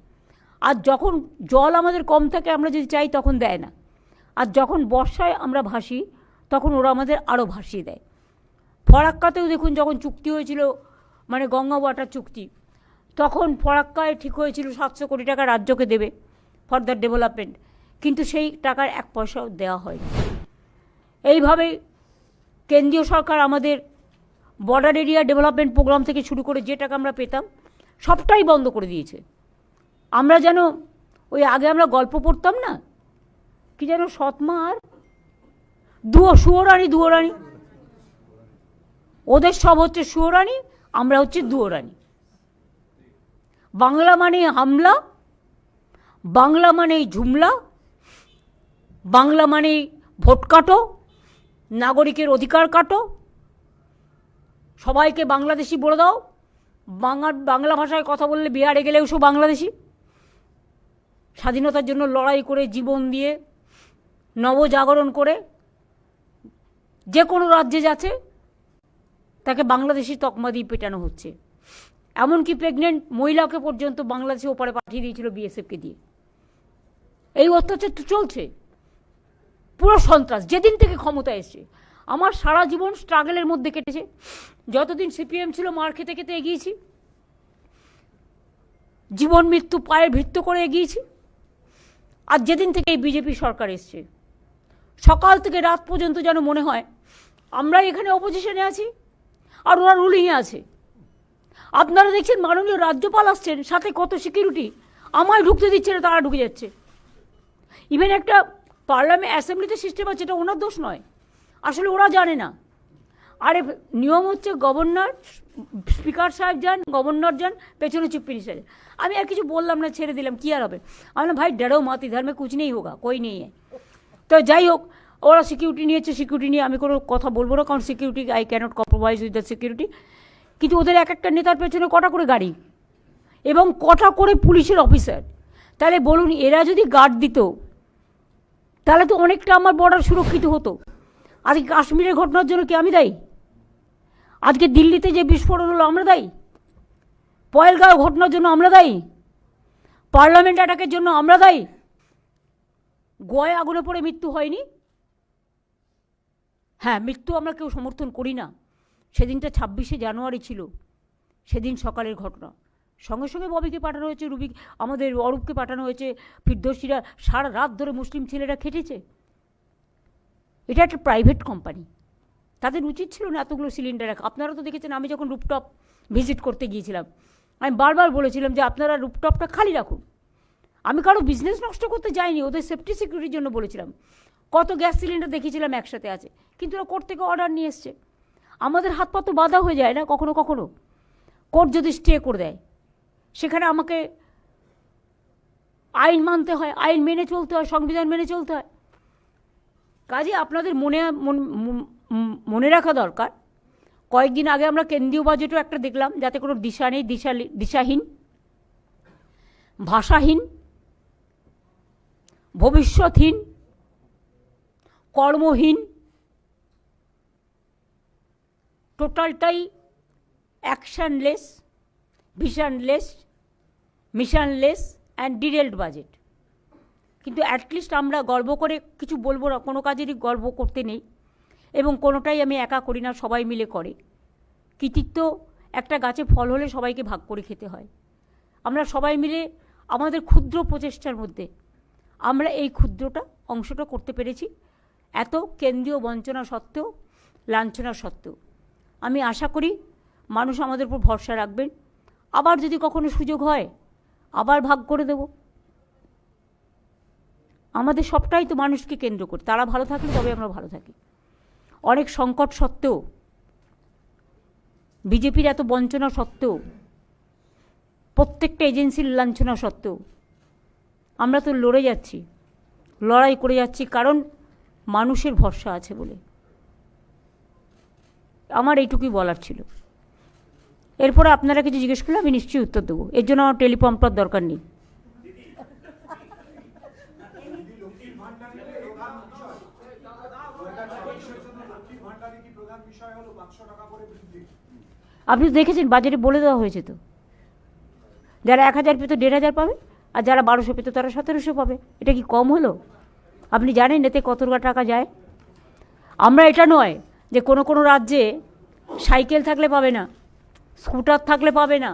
আর যখন জল আমাদের কম থাকে আমরা যদি চাই তখন দেয় না, আর যখন বর্ষায় আমরা ভাসি তখন ওরা আমাদের আরও ভাসিয়ে দেয়। ফরাক্কাতেও দেখুন যখন চুক্তি হয়েছিল, মানে গঙ্গা ওয়াটার চুক্তি, তখন ফরাক্কায় ঠিক হয়েছিল 700 কোটি টাকা রাজ্যকে দেবে ফর দ্য ডেভেলপমেন্ট, কিন্তু সেই টাকার 1 পয়সাও দেওয়া হয়নি। এইভাবে কেন্দ্রীয় সরকার আমাদের বর্ডার এরিয়া ডেভেলপমেন্ট প্রোগ্রাম থেকে শুরু করে যে টাকা আমরা পেতাম সবটাই বন্ধ করে দিয়েছে। আমরা যেন ওই আগে আমরা গল্প পড়তাম না, কি যেন সৎমা আর সুয়োরানি, ওদের সব হচ্ছে সুয়োরানি, আমরা হচ্ছে দুয়োরানি। বাংলা মানে হামলা, বাংলা মানে ঝুমলা, বাংলা মানে ভোট কাটো, নাগরিকের অধিকার কাটো, সবাইকে বাংলাদেশি বলে দাও, বাংলা ভাষায় কথা বললে বিহারে গেলেও সব বাংলাদেশি। স্বাধীনতার জন্য লড়াই করে জীবন দিয়ে নবজাগরণ করে যে কোনো রাজ্যে যাচ্ছে তাকে বাংলাদেশি তকমা দিয়ে পেটানো হচ্ছে। এমনকি প্রেগনেন্ট মহিলাকে পর্যন্ত বাংলাদেশে ওপারে পাঠিয়ে দিয়েছিল বিএসএফকে দিয়ে। এই অত্যাচার তো চলছে, পুরো সন্ত্রাস যেদিন থেকে ক্ষমতা এসছে। আমার সারা জীবন স্ট্রাগলের মধ্যে কেটেছে, যতদিন সিপিএম ছিল মার খেতে খেতে এগিয়েছি, জীবন মৃত্যু পায়ে ভৃত্য করে এগিয়েছি। আর যেদিন থেকে এই বিজেপি সরকার এসছে, সকাল থেকে রাত পর্যন্ত যেন মনে হয় আমরা এখানে অপোজিশনে আছি আর ওরা রুলিংয়ে আছে। আপনারা দেখছেন মাননীয় রাজ্যপাল আসছেন, সাথে কত সিকিউরিটি, আমায় ঢুকতে দিচ্ছে না, তারা ঢুকে যাচ্ছে। ইভেন একটা পার্লামেন্ট অ্যাসেম্বলিতে সিস্টেম আছে, এটা ওনার দোষ নয়, আসলে ওরা জানে না। আরে নিয়ম হচ্ছে গভর্নর, স্পিকার সাহেব যান, গভর্নর যান, পেছনে চিফ মিনিস্টার। আমি আর কিছু বললাম না, ছেড়ে দিলাম, কি আর হবে। আমি ভাই ডরো মত, ইধার মে কুছ নেই হোগা, কই নেই। তো যাই হোক, ওরা সিকিউরিটি নিয়েছে, সিকিউরিটি নিয়ে আমি কোনো কথা বলবো না, কারণ security I cannot compromise with the security. কিন্তু ওদের এক একটা নেতার পেছনে কটা করে গাড়ি এবং কটা করে পুলিশের অফিসার। তাহলে বলুন, এরা যদি গার্ড দিত তাহলে তো অনেকটা আমার বর্ডার সুরক্ষিত হতো। আজকে কাশ্মীরের ঘটনার জন্য কি আমি দায়ী? আজকে দিল্লিতে যে বিস্ফোরণ হলো আমরা দায়ী? পয়েলগাঁও ঘটনার জন্য আমরা দায়ী? পার্লামেন্ট অ্যাটাকের জন্য আমরা দায়ী? গোয়ায় আগুনে পড়ে মৃত্যু হয়নি? হ্যাঁ, মৃত্যু আমরা কেউ সমর্থন করি না। সেদিনটা 26শে জানুয়ারি ছিল, সেদিন সকালের ঘটনা। সঙ্গে সঙ্গে ববিকে পাঠানো হয়েছে, আমাদের অরূপকে পাঠানো হয়েছে। ফিরদৌসীরা সারা রাত ধরে মুসলিম ছেলেরা খেটেছে। এটা একটা প্রাইভেট কোম্পানি, তাদের উচিত ছিল না এতগুলো সিলিন্ডার রাখা। আপনারা তো দেখেছেন, আমি যখন রুপটপ ভিজিট করতে গিয়েছিলাম আমি বারবার বলেছিলাম যে আপনারা রুপটপটা খালি রাখুন। আমি কারো বিজনেস নষ্ট করতে যাইনি, ওদের সেফটি সিকিউরিটির জন্য বলেছিলাম। কত গ্যাস সিলিন্ডার দেখেছিলাম একসাথে আছে, কিন্তু ওরা কোর্ট থেকে অর্ডার নিয়ে এসছে। আমাদের হাত পা তো বাধা হয়ে যায় না কখনো কখনো, কোর্ট যদি স্টে করে দেয়। সেখানে আমাকে আইন মানতে হয়, আইন মেনে চলতে হয়, সংবিধান মেনে চলতে হয়। কাজে আপনাদের মনে রাখা দরকার, কয়েকদিন আগে আমরা কেন্দ্রীয় বাজেটও একটা দেখলাম, যাতে কোনো দিশা নেই, দিশাহীন, ভাষাহীন, ভবিষ্যৎহীন, কর্মহীন, টোটালটাই অ্যাকশনলেস, ভিশনলেস, মিশনলেস অ্যান্ড ডিটেলড বাজেট। কিন্তু অ্যাটলিস্ট আমরা গর্ব করে কিছু বলবো না, কোনো কাজেরই গর্ব করতে নেই, এবং কোনোটাই আমি একা করি না, সবাই মিলে করে। কৃতিত্ব একটা গাছে ফল হলে সবাইকে ভাগ করে খেতে হয়। আমরা সবাই মিলে আমাদের ক্ষুদ্র প্রচেষ্টার মধ্যে আমরা এই ক্ষুদ্রটা অংশটা করতে পেরেছি, এত কেন্দ্রীয় বঞ্চনা সত্ত্বেও, লাঞ্ছনা সত্ত্বেও। আমি আশা করি মানুষ আমাদের উপর ভরসা রাখবেন। আবার যদি কখনো সুযোগ হয় আবার ভাগ করে দেব। আমাদের সবটাই তো মানুষকে কেন্দ্র করে, তারা ভালো থাকলে তবে আমরা ভালো থাকি। অনেক সংকট সত্ত্বেও, বিজেপির এত বঞ্চনা সত্ত্বেও, প্রত্যেকটা এজেন্সির লাঞ্ছনা সত্ত্বেও আমরা তো লড়ে যাচ্ছি, লড়াই করে যাচ্ছি, কারণ মানুষের ভরসা আছে বলে। আমার এইটুকুই বলার ছিল। এরপরে আপনারা কিছু জিজ্ঞেস করলে আমি নিশ্চয়ই উত্তর দেবো, এর জন্য আমার টেলিপ্রম্পটার দরকার নেই। বিষয় হলো 500 টাকা করে বৃদ্ধি। আপনি দেখেছেন বাজেটে বলে দেওয়া হয়েছে তো, যারা 1000 পেত 1500 পাবে, আর যারা 1200 পেত তারা 1700 পাবে। এটা কি কম হলো? আপনি জানেন এতে কত টাকা যায়? আমরা এটা নয় যে কোনো কোনো রাজ্যে সাইকেল থাকলে পাবে না, স্কুটার থাকলে পাবে না,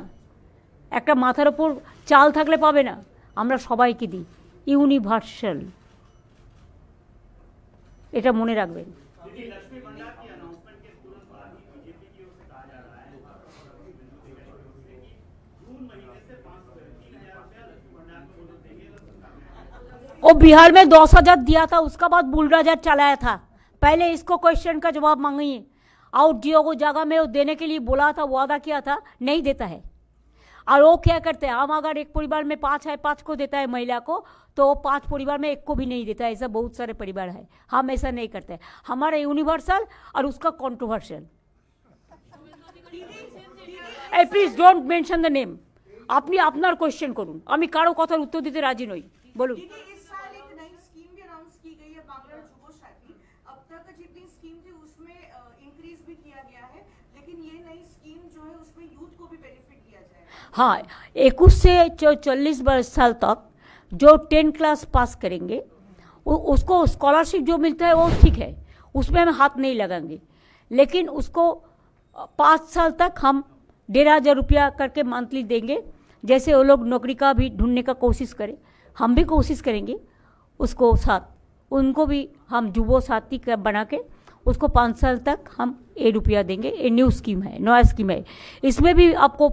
একটা মাথার ওপর চাল থাকলে পাবে না। আমরা সবাইকে দিই, ইউনিভার্সাল। এটা মনে রাখবেন। वो बिहार में 10,000 दिया था, उसका बाद बुलडोजर चलाया था। पहले इसको क्वेश्चन का जवाब मांगिए। आउट जियो को जगह में वो देने के लिए बोला था, वादा किया था, नहीं देता है। और वो क्या करते हैं, हम अगर एक परिवार में 5 है, 5 को देता है महिला को, तो वो 5 परिवार में 1 को भी नहीं देता है। ऐसा बहुत सारे परिवार है। हम ऐसा नहीं करते। हमारा यूनिवर्सल और उसका controversial. Please don't mention the name. আপনি আপনার কোয়েশ্চেন করুন, আমি কারো কথার উত্তর দিতে রাজি নই। বলুন। इस साल एक नई स्कीम भी अनाउंस की गई है, बांग्ला जुबो साथी। अब तक जितनी स्कीम थी उसमें इंक्रीज भी किया गया है, लेकिन ये नई स्कीम जो है उसमें यूथ को भी बेनिफिट दिया जाएगा। हाँ, 21 से 40 साल तक जो 10 क्लास पास करेंगे उसको स्कॉलरशिप जो मिलता है वो ठीक है, उसमें हम हाथ नहीं लगाएंगे। लेकिन उसको 5 साल तक हम 1,500 रुपया करके मंथली देंगे। जैसे वो लोग नौकरी का भी ढूंढने का कोशिश करें, हम भी कोशिश करेंगे उसको साथ, उनको भी हम जुबो साथी बना के उसको 5 साल तक हम 1 रुपया देंगे। ये न्यू स्कीम है, नया स्कीम है। इसमें भी आपको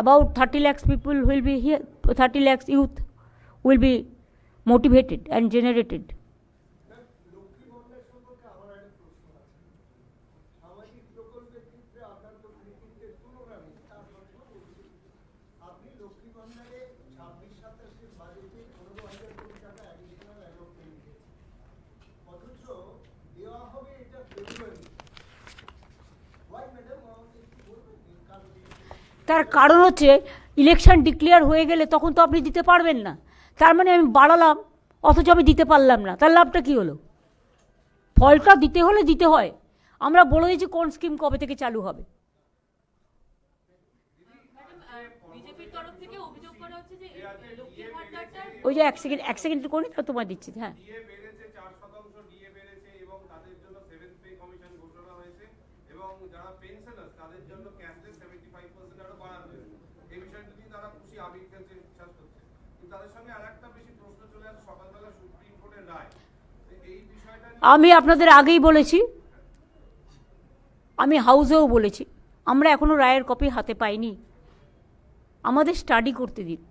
about 30 lakhs people will be here, 30 lakhs youth will be motivated and generated. তার কারণ হচ্ছে ইলেকশন ডিক্লেয়ার হয়ে গেলে তখন তো আপনি দিতে পারবেন না। তার মানে আমি বাড়ালাম অথচ আমি দিতে পারলাম না, তার লাভটা কি হলো? ফলটা দিতে হলে দিতে হয়। আমরা বলে দিয়েছি কোন স্কিম কবে থেকে চালু হবে। ওই যে 1 সেকেন্ড করে তোমায় দিচ্ছি। হ্যাঁ, আমি আপনাদের আগেই বলেছি, আমি হাউসেও বলেছি, আমরা এখনো রায়ের কপি হাতে পাইনি। আমাদের স্টাডি করতে দিন।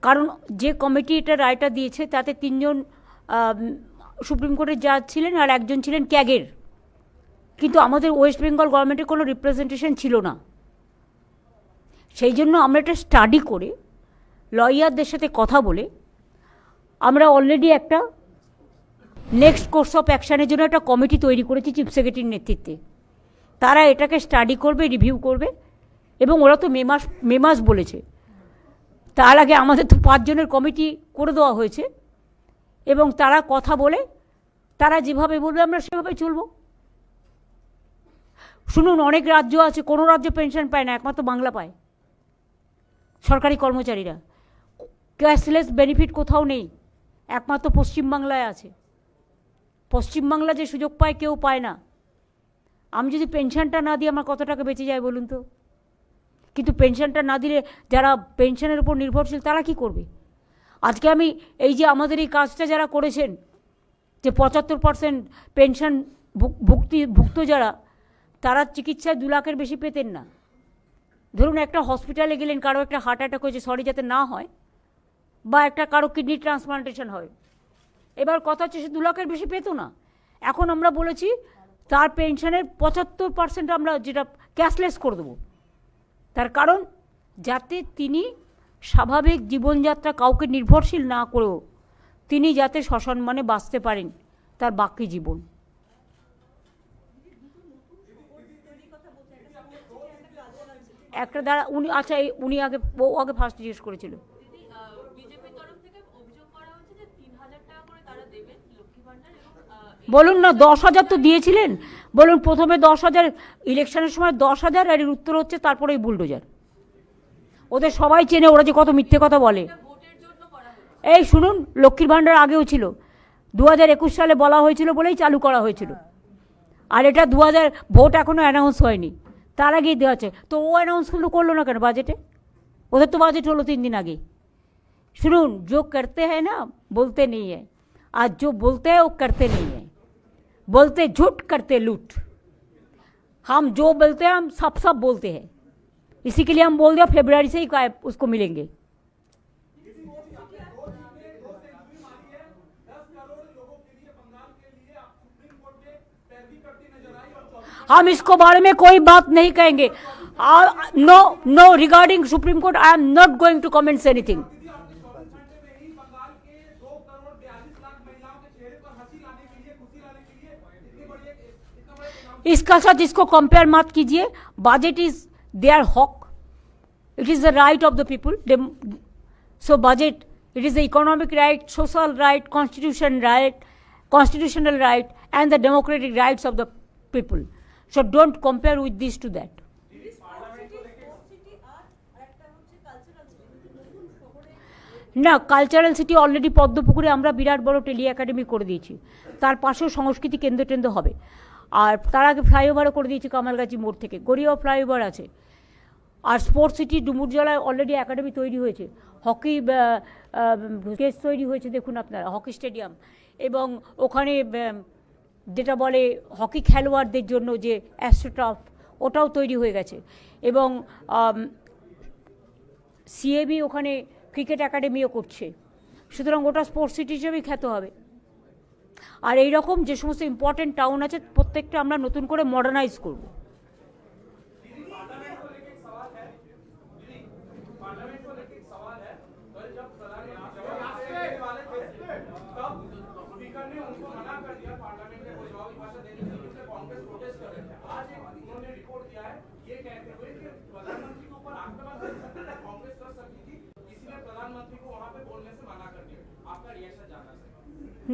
কারণ যে কমিটি এটা রায়টা দিয়েছে তাতে 3 জন সুপ্রিম কোর্টের জাজ ছিলেন আর 1 জন ছিলেন ক্যাগের। কিন্তু আমাদের ওয়েস্ট বেঙ্গল গভর্নমেন্টের কোনো রিপ্রেজেন্টেশন ছিল না। সেই জন্য আমরা এটা স্টাডি করে লয়ারদের সাথে কথা বলে আমরা অলরেডি একটা নেক্সট কোর্স অফ অ্যাকশানের জন্য একটা কমিটি তৈরি করেছি চিফ সেক্রেটারির নেতৃত্বে। তারা এটাকে স্টাডি করবে, রিভিউ করবে, এবং ওরা তো মে মাস বলেছে। তার আগে আমাদের তো 5 জনের কমিটি করে দেওয়া হয়েছে, এবং তারা কথা বলে তারা যেভাবে বলবে আমরা সেভাবে চলব। শুনুন, অনেক রাজ্য আছে, কোনো রাজ্য পেনশন পায় না, একমাত্র বাংলা পায়। সরকারি কর্মচারীরা ক্যাশলেস বেনিফিট কোথাও নেই, একমাত্র পশ্চিমবাংলায় আছে। পশ্চিমবাংলা যে সুযোগ পায় কেউ পায় না। আমি যদি পেনশনটা না দিই আমার কত টাকা বেঁচে যায় বলুন তো? কিন্তু পেনশনটা না দিলে যারা পেনশনের উপর নির্ভরশীল তারা কি করবে? আজকে আমি এই যে আমাদের এই কাজটা যারা করেছেন, যে 75% পেনশন ভুক্ত যারা, তারা চিকিৎসায় 2 লাখের বেশি পেতেন না। ধরুন একটা হসপিটালে গেলেন, কারো একটা হার্ট অ্যাটাক হয়েছে, সরি যাতে না হয়, বা একটা কারো কিডনি ট্রান্সপ্লান্টেশন হয়, এবার কথা হচ্ছে সে 2 লাখের বেশি পেত না। এখন আমরা বলেছি তার পেনশনের 75% আমরা যেটা ক্যাশলেস করে দেবো। তার কারণ যাতে তিনি স্বাভাবিক জীবনযাত্রা কাউকে নির্ভরশীল না করেও তিনি যাতে সসম্মানে বাঁচতে পারেন তার বাকি জীবন। একটা দ্বারা উনি, আচ্ছা উনি আগে, ও আগে ফার্স্ট জিজ্ঞেস করেছিল। বলুন না, 10,000 তো দিয়েছিলেন, বলুন প্রথমে 10,000, ইলেকশনের সময় 10,000, আর এর উত্তর হচ্ছে তারপরেই বুলডোজার। ওদের সবাই চেনে, ওরা যে কত মিথ্যে কথা বলে। এই শুনুন, লক্ষ্মীর ভাণ্ডার আগেও ছিল, 2021 সালে বলা হয়েছিল বলেই চালু করা হয়েছিল। আর এটা 2000 ভোট এখনও অ্যানাউন্স হয়নি, তার আগেই দেওয়া হচ্ছে। তো ও অ্যানাউন্সগুলো করলো না কেন বাজেটে? ওদের তো বাজেট হলো 3 दिन আগে। শুনুন, जो करते हैं ना बोलते नहीं है, आज जो बोलते हैं वो करते नहीं है। बोलते झूठ, करते लूट। हम जो बोलते हैं हम सब बोलते हैं, इसी के लिए हम बोल दिया फरवरी से ही उसको मिलेंगे। हम इसको बारे में कोई बात नहीं कहेंगे। No regarding Supreme Court I am not going to comments anything. इसका साथ इसको कंपेयर मत कीजिए। बजट इज देयर हक, it is the right of the people. So budget, it is the economic right, social right, constitutional right and the democratic rights of the people. So don't compare with this to that. না, cultural city already পদ্মপুকুরে আমরা বিরাট বড় tele academy করে দিয়েছি, তার পাশেও সংস্কৃতি কেন্দ্র হবে। আর তার আগে ফ্লাইওভারও করে দিয়েছি কামালগাছি মোড় থেকে, গড়িয়াও ফ্লাইওভার আছে। আর স্পোর্টস সিটি ডুমুরজলায় অলরেডি একাডেমি তৈরি হয়েছে, হকি কেস তৈরি হয়েছে, দেখুন আপনারা, হকি স্টেডিয়াম। এবং ওখানে যেটা বলে হকি খেলোয়াড়দের জন্য যে অ্যাস্ট্রোটার্ফ, ওটাও তৈরি হয়ে গেছে। এবং সিএবি ওখানে ক্রিকেট একাডেমিও করছে। সুতরাং ওটা স্পোর্টস সিটি হিসেবেই খ্যাত হবে। আর এই রকম যে সমস্ত ইম্পর্টেন্ট টাউন আছে প্রত্যেকটা আমরা নতুন করে মডার্নাইজ করব।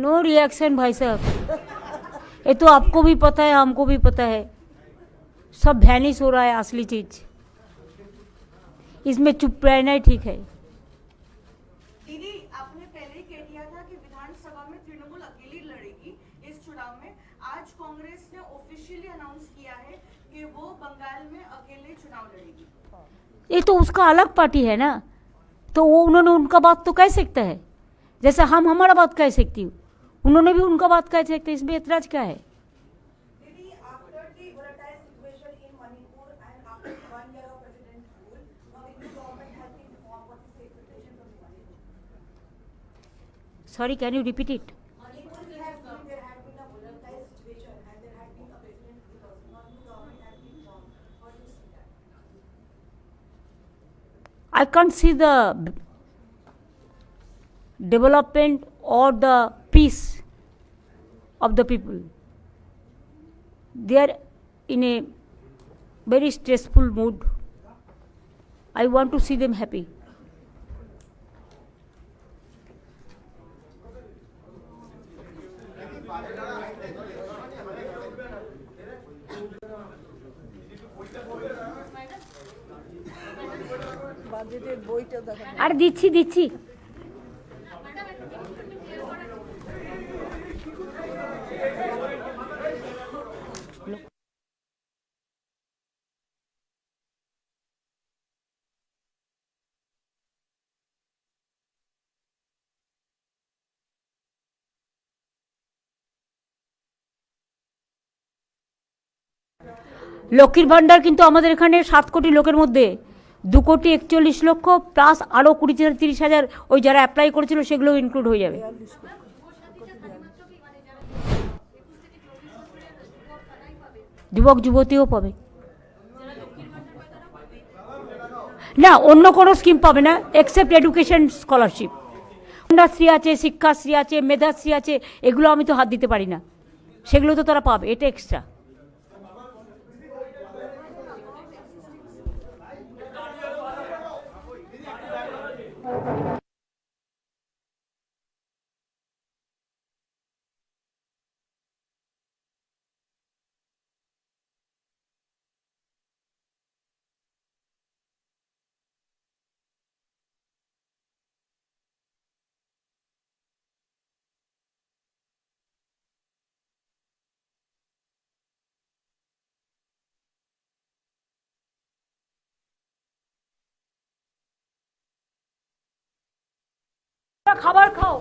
नो रिएक्शन भाई साहब, ये तो आपको भी पता है, हमको भी पता है, सब वैनिश हो रहा है असली चीज। इसमें चुप रहना ही ठीक है। दीदी, आपने पहले ही कह दिया था कि विधानसभा में तृणमूल अकेली लड़ेगी इस चुनाव में। आज कांग्रेस ने ऑफिशियली अनाउंस किया है कि वो बंगाल में अकेले चुनाव लड़ेगी। ये तो उसका अलग पार्टी है ना, तो वो उन्होंने उनका बात तो कह सकता है, जैसे हम हमारा बात कह सकती हूँ, उन्होंने भी उनका बात कह सकते। इसमें ऐतराज क्या है? Sorry, can you repeat it? I can't see the development or the peace of the people. They are in a very stressful mood. I want to see them happy. আর দিচ্ছি লক্ষ্মীর ভাণ্ডার কিন্তু আমাদের এখানে 7 কোটি লোকের মধ্যে 2,41,00,000 প্লাস আরও 20,000-30,000 ওই যারা অ্যাপ্লাই করেছিল সেগুলো ইনক্লুড হয়ে যাবে। যুবক যুবতীও পাবে না, অন্য কোনো স্কিম পাবে না এক্সেপ্ট এডুকেশন স্কলারশিপ। কন্যাশ্রী আছে, শিক্ষাশ্রী আছে, মেধাশ্রী আছে, এগুলো আমি তো হাত দিতে পারি না, সেগুলো তো তারা পাবে, এটা এক্সট্রা। খাবার খাও।